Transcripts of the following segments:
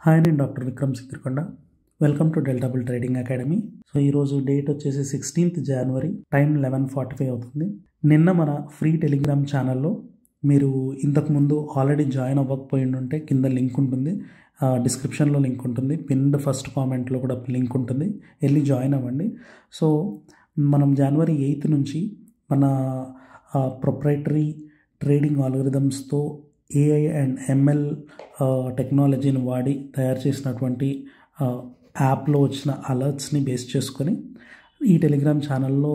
Hi, నేను doctor Vikram Sikkirikonda. Welcome to Deltabull trading academy. So ఈరోజు date వచ్చేసి 16th January, టైం 11:45 అవుతుంది. నిన్న మన ఫ్రీ టెలిగ్రామ్ ఛానల్లో మీరు ఇంతకుముందు ఆల్రెడీ జాయిన్ అవ్వకపోయి ఉంటే కింద లింక్ ఉంటుంది, డిస్క్రిప్షన్లో లింక్ ఉంటుంది, పిన్డ్ ఫస్ట్ కామెంట్లో కూడా లింక్ ఉంటుంది, వెళ్ళి జాయిన్ అవ్వండి. సో మనం January 8th నుంచి మన ప్రొప్రైటరీ ట్రేడింగ్ ఆల్గరిథమ్స్తో AI అండ్ ML టెక్నాలజీని వాడి తయారు చేసినటువంటి యాప్లో వచ్చిన అలర్ట్స్ని బేస్ చేసుకొని ఈ టెలిగ్రామ్ ఛానల్లో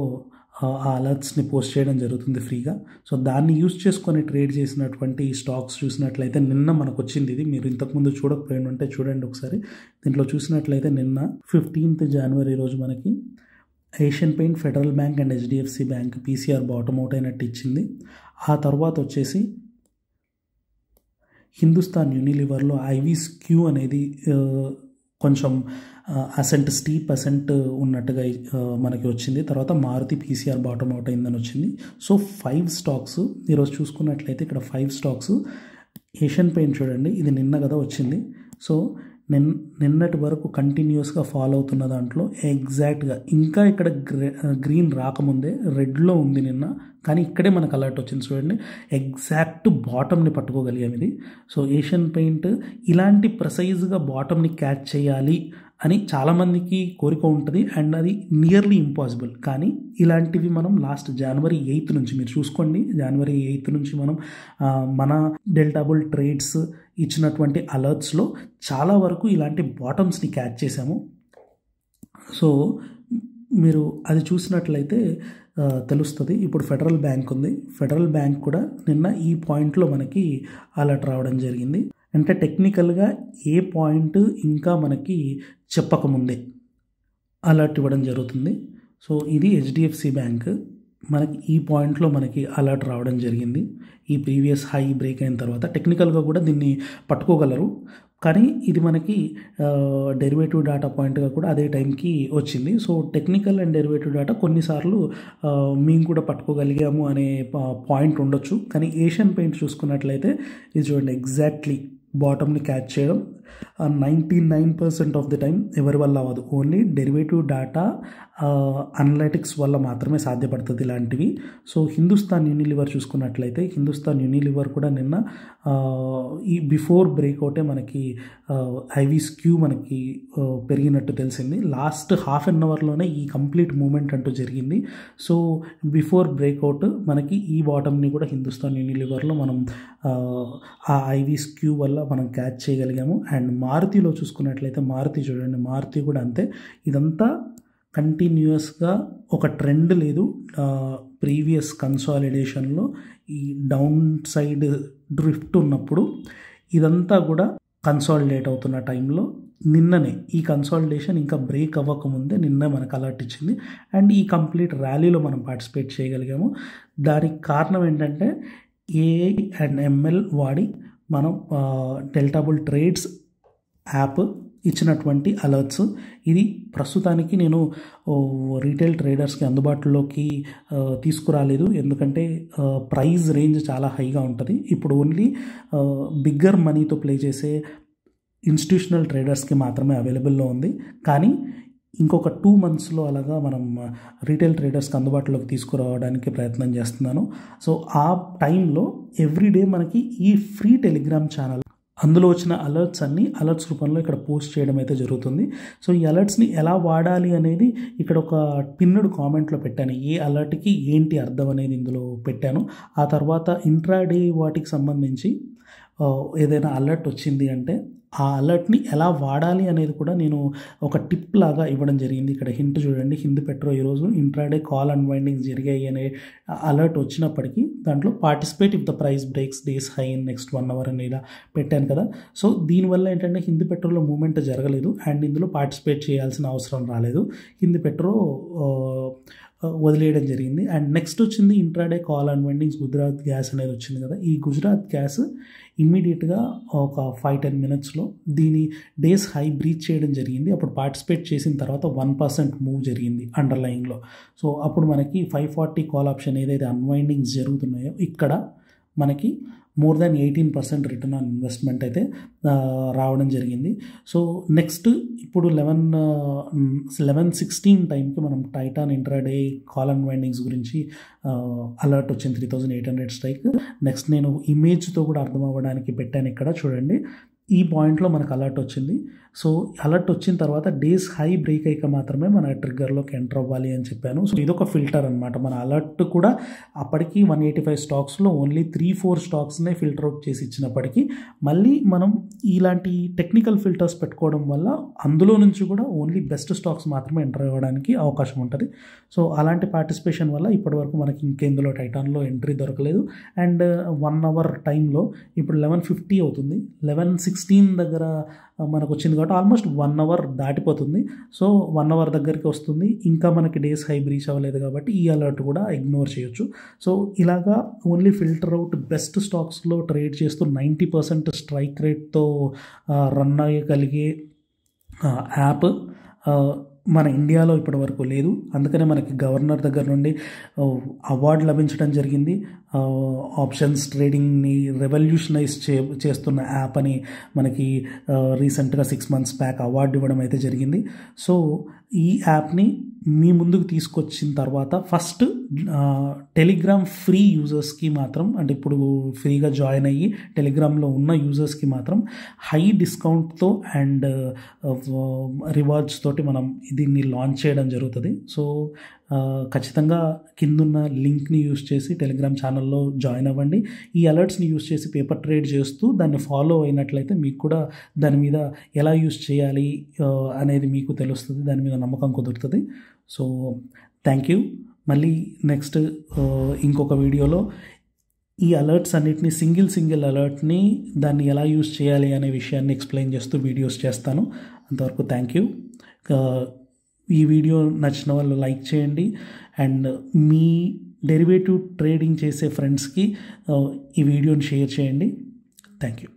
ఆ అలర్ట్స్ని పోస్ట్ చేయడం జరుగుతుంది ఫ్రీగా. సో దాన్ని యూజ్ చేసుకొని ట్రేడ్ చేసినటువంటి స్టాక్స్ చూసినట్లయితే నిన్న మనకు వచ్చింది. ఇది మీరు ఇంతకుముందు చూడకపోయి ఉంటే చూడండి ఒకసారి. దీంట్లో చూసినట్లయితే నిన్న 15th January రోజు మనకి Asian paint, federal bank and HDFC bank PCR bottom out అయినట్టు ఇచ్చింది. ఆ తర్వాత వచ్చేసి హిందుస్థాన్ యూనిలివర్లో IVSQ అనేది కొంచెం స్టీప్ అసెంట్ ఉన్నట్టుగా మనకి వచ్చింది. తర్వాత మారుతి PCR బాటమ్ అవుట్ అయిందని వచ్చింది. సో 5 స్టాక్స్ ఈరోజు చూసుకున్నట్లయితే ఇక్కడ 5 స్టాక్స్. ఏషియన్ పెయింట్ చూడండి, ఇది నిన్న కదా వచ్చింది. సో నిన్నటి వరకు కంటిన్యూస్గా ఫాలో అవుతున్న దాంట్లో ఎగ్జాక్ట్గా ఇంకా ఇక్కడ గ్రీన్ రాకముందే రెడ్లో ఉంది నిన్న, కానీ ఇక్కడే మనకు అలర్ట్ వచ్చింది చూడండి. ఎగ్జాక్ట్ బాటమ్ని పట్టుకోగలిగాం ఇది. సో ఏషియన్ పెయింట్ ఇలాంటి ప్రిసైజ్గా బాటమ్ని క్యాచ్ చేయాలి అని చాలామందికి కోరిక ఉంటుంది, అండ్ అది నియర్లీ ఇంపాసిబుల్. కానీ ఇలాంటివి మనం లాస్ట్ January 8th నుంచి మీరు చూసుకోండి. January 8th నుంచి మనం మన డెల్టాబుల్ ట్రేడ్స్ ఇచ్చినటువంటి అలర్ట్స్లో చాలా వరకు ఇలాంటి బాటమ్స్ని క్యాచ్ చేసాము. సో మీరు అది చూసినట్లయితే తెలుస్తుంది. ఇప్పుడు ఫెడరల్ బ్యాంక్ ఉంది. ఫెడరల్ బ్యాంక్ కూడా నిన్న ఈ పాయింట్లో మనకి అలర్ట్ రావడం జరిగింది. అంటే టెక్నికల్గా ఏ పాయింట్ ఇంకా మనకి చెప్పకముందే అలర్ట్ ఇవ్వడం జరుగుతుంది. సో ఇది HDFC బ్యాంక్, మనకి ఈ పాయింట్లో మనకి అలర్ట్ రావడం జరిగింది. ఈ ప్రీవియస్ హై బ్రేక్ అయిన తర్వాత టెక్నికల్గా కూడా దీన్ని పట్టుకోగలరు, కానీ ఇది మనకి డెరివేటివ్ డేటా పాయింట్గా కూడా అదే టైంకి వచ్చింది. So technical and derivative data కొన్నిసార్లు మేము కూడా పట్టుకోగలిగాము అనే పాయింట్ ఉండొచ్చు. కానీ ఏషియన్ పెయింట్ చూసుకున్నట్లయితే ఇది చూడండి, ఎగ్జాక్ట్లీ బాటమ్ని క్యాచ్ చేయడం 99% ఆఫ్ ది టైం ఎవరి వల్ల అవ్వదు. ఓన్లీ డెరివేటివ్ డేటా అనలిటిక్స్ వల్ల మాత్రమే సాధ్యపడుతుంది ఇలాంటివి. సో హిందుస్థాన్ యూనిలివర్ చూసుకున్నట్లయితే హిందుస్థాన్ యూనిలివర్ కూడా నిన్న ఈ బిఫోర్ బ్రేక్అవుటే మనకి IVSQ మనకి పెరిగినట్టు తెలిసింది. లాస్ట్ హాఫ్ అన్ అవర్లోనే ఈ కంప్లీట్ మూమెంట్ అంటూ జరిగింది. సో బిఫోర్ బ్రేక్అవుట్ మనకి ఈ బాటమ్ని కూడా హిందుస్థాన్ యూనిలివర్లో మనం ఆ IVSQ వల్ల మనం క్యాచ్ చేయగలిగాము. అండ్ మారుతిలో చూసుకున్నట్లయితే మారుతి చూడండి, మారుతి కూడా అంతే. ఇదంతా కంటిన్యూస్గా ఒక ట్రెండ్ లేదు. ప్రీవియస్ కన్సాలిడేషన్లో ఈ డౌన్ సైడ్ డ్రిఫ్ట్ ఉన్నప్పుడు ఇదంతా కూడా కన్సాలిడేట్ అవుతున్న టైంలో నిన్ననే ఈ కన్సాలిడేషన్ ఇంకా బ్రేక్ అవ్వకముందే నిన్న మనకు అలర్ట్ ఇచ్చింది. అండ్ ఈ కంప్లీట్ ర్యాలీలో మనం పార్టిసిపేట్ చేయగలిగాము. దానికి కారణం ఏంటంటే AI అండ్ ML వాడి మనం డెల్టాబుల్ ట్రేడ్స్ యాప్ ఇచ్చినటువంటి అలర్ట్స్. ఇది ప్రస్తుతానికి నేను రీటైల్ ట్రేడర్స్కి అందుబాటులోకి తీసుకురాలేదు, ఎందుకంటే ప్రైస్ రేంజ్ చాలా హైగా ఉంటుంది. ఇప్పుడు ఓన్లీ బిగ్గర్ మనీతో ప్లే చేసే ఇన్స్టిట్యూషనల్ ట్రేడర్స్కి మాత్రమే అవైలబుల్లో ఉంది. కానీ ఇంకొక 2 monthsలో అలాగా మనం రీటైల్ ట్రేడర్స్కి అందుబాటులోకి తీసుకురావడానికి ప్రయత్నం చేస్తున్నాను. సో ఆ టైంలో ఎవ్రీడే మనకి ఈ ఫ్రీ టెలిగ్రామ్ ఛానల్ అందులో వచ్చిన అలర్ట్స్ అన్నీ అలర్ట్స్ రూపంలో ఇక్కడ పోస్ట్ చేయడం అయితే జరుగుతుంది. సో ఈ అలర్ట్స్ని ఎలా వాడాలి అనేది ఇక్కడ ఒక పిన్నుడు కామెంట్లో పెట్టాను. ఏ అలర్ట్కి ఏంటి అర్థం అనేది ఇందులో పెట్టాను. ఆ తర్వాత ఇంట్రాడే వాటికి సంబంధించి ఏదైనా అలర్ట్ వచ్చింది అంటే ఆ అలర్ట్ని ఎలా వాడాలి అనేది కూడా నేను ఒక టిప్ లాగా ఇవ్వడం జరిగింది. ఇక్కడ హింట్ చూడండి, హింద్ పెట్రో ఈరోజు ఇంట్రాడే కాల్ అన్వైండింగ్స్ జరిగాయి అనే అలర్ట్ వచ్చినప్పటికీ దాంట్లో participate if the price breaks days high in next 1 hour అని ఇలా పెట్టాను కదా. సో దీనివల్ల ఏంటంటే హింద్ పెట్రోలో మూవ్మెంట్ జరగలేదు అండ్ ఇందులో పార్టిసిపేట్ చేయాల్సిన అవసరం రాలేదు. హింద్ పెట్రో వదిలేయడం జరిగింది. అండ్ నెక్స్ట్ వచ్చింది intraday call unwindings Gujarat gas అనేది వచ్చింది కదా. ఈ గుజరాత్ గ్యాస్ ఇమ్మీడియట్గా ఒక 5-10 minutesలో దీని డేస్ హై బ్రీచ్ చేయడం జరిగింది. అప్పుడు పార్టిసిపేట్ చేసిన తర్వాత 1% మూవ్ జరిగింది అండర్లయింగ్లో. సో అప్పుడు మనకి 540 కాల్ ఆప్షన్ ఏదైతే అన్వైండింగ్స్ జరుగుతున్నాయో ఇక్కడ మనకి more than 18% return on investment అయితే రావడం జరిగింది. సో నెక్స్ట్ ఇప్పుడు 11:16 టైంకి మనం టైటాన్ ఇంట్రాడే కాల్ అన్వైండింగ్స్ గురించి అలర్ట్ వచ్చింది, 3800 స్ట్రైక్. నెక్స్ట్ నేను ఇమేజ్తో కూడా అర్థం అవ్వడానికి పెట్టాను, ఇక్కడ చూడండి. ఈ పాయింట్లో మనకు అలర్ట్ వచ్చింది. సో అలర్ట్ వచ్చిన తర్వాత డేస్ హై బ్రేక్ అయ్యాక మాత్రమే మన ట్రిగ్గర్లోకి ఎంటర్ అవ్వాలి అని చెప్పాను. సో ఇదొక ఫిల్టర్ అనమాట. మన అలర్ట్ కూడా అప్పటికి 185 స్టాక్స్లో ఓన్లీ 3-4 స్టాక్స్నే ఫిల్టర్ అవుట్ చేసి ఇచ్చినప్పటికీ మళ్ళీ మనం ఇలాంటి టెక్నికల్ ఫిల్టర్స్ పెట్టుకోవడం వల్ల అందులో నుంచి కూడా ఓన్లీ బెస్ట్ స్టాక్స్ మాత్రమే ఎంటర్ అవ్వడానికి అవకాశం ఉంటుంది. సో అలాంటి పార్టిసిపేషన్ వల్ల ఇప్పటివరకు మనకి ఇంకెందులో టైటాన్లో ఎంట్రీ దొరకలేదు. అండ్ 1 అవర్ టైంలో ఇప్పుడు 11:50 అవుతుంది, 11:16 దగ్గర మనకు వచ్చింది కాబట్టి ఆల్మోస్ట్ 1 అవర్ దాటిపోతుంది. సో 1 అవర్ దగ్గరికి వస్తుంది, ఇంకా మనకి డేస్ హై బ్రీచ్ అవ్వలేదు కాబట్టి ఈ అలర్ట్ కూడా ఇగ్నోర్ చేయొచ్చు. సో ఇలాగా ఓన్లీ ఫిల్టర్ అవుట్ బెస్ట్ స్టాక్స్లో ట్రేడ్ చేస్తూ 90% స్ట్రైక్ రేట్తో రన్ అయ్యగలిగే యాప్ మన ఇండియాలో ఇప్పటి వరకు లేదు. అందుకనే మనకి గవర్నర్ దగ్గర నుండి అవార్డు లభించడం జరిగింది. ఆప్షన్స్ ట్రేడింగ్ని రెవల్యూషనైజ్ చేస్తున్న యాప్ అని మనకి రీసెంట్గా 6 months బ్యాక్ అవార్డు ఇవ్వడం అయితే జరిగింది. సో ఈ యాప్ని మీ ముందుకు తీసుకొచ్చిన తర్వాత ఫస్ట్ టెలిగ్రామ్ ఫ్రీ యూజర్స్కి మాత్రం, అంటే ఇప్పుడు ఫ్రీగా జాయిన్ అయ్యి టెలిగ్రామ్లో ఉన్న యూజర్స్కి మాత్రం హై డిస్కౌంట్తో అండ్ రివార్డ్స్ తోటి మనం దీన్ని లాంచ్ చేయడం జరుగుతుంది. సో ఖచ్చితంగా కిందున్న లింక్ని యూస్ చేసి టెలిగ్రామ్ ఛానల్లో జాయిన్ అవ్వండి. ఈ అలర్ట్స్ని యూస్ చేసి పేపర్ ట్రేడ్ చేస్తూ దాన్ని ఫాలో అయినట్లయితే మీకు కూడా దాని మీద ఎలా యూస్ చేయాలి అనేది మీకు తెలుస్తుంది, దాని మీద నమ్మకం కుదురుతుంది. So thank you. మళ్ళీ నెక్స్ట్ ఇంకొక వీడియోలో ఈ అలర్ట్స్ అన్నిటిని సింగిల్ అలర్ట్ని దాన్ని ఎలా యూస్ చేయాలి అనే విషయాన్ని ఎక్స్ప్లెయిన్ చేస్తూ వీడియోస్ చేస్తాను. అంతవరకు థ్యాంక్ యూ. ఈ వీడియో నచ్చిన వాళ్ళు లైక్ చేయండి అండ్ మీ డెరివేటివ్ ట్రేడింగ్ చేసే ఫ్రెండ్స్కి ఈ వీడియోని షేర్ చేయండి. Thank you.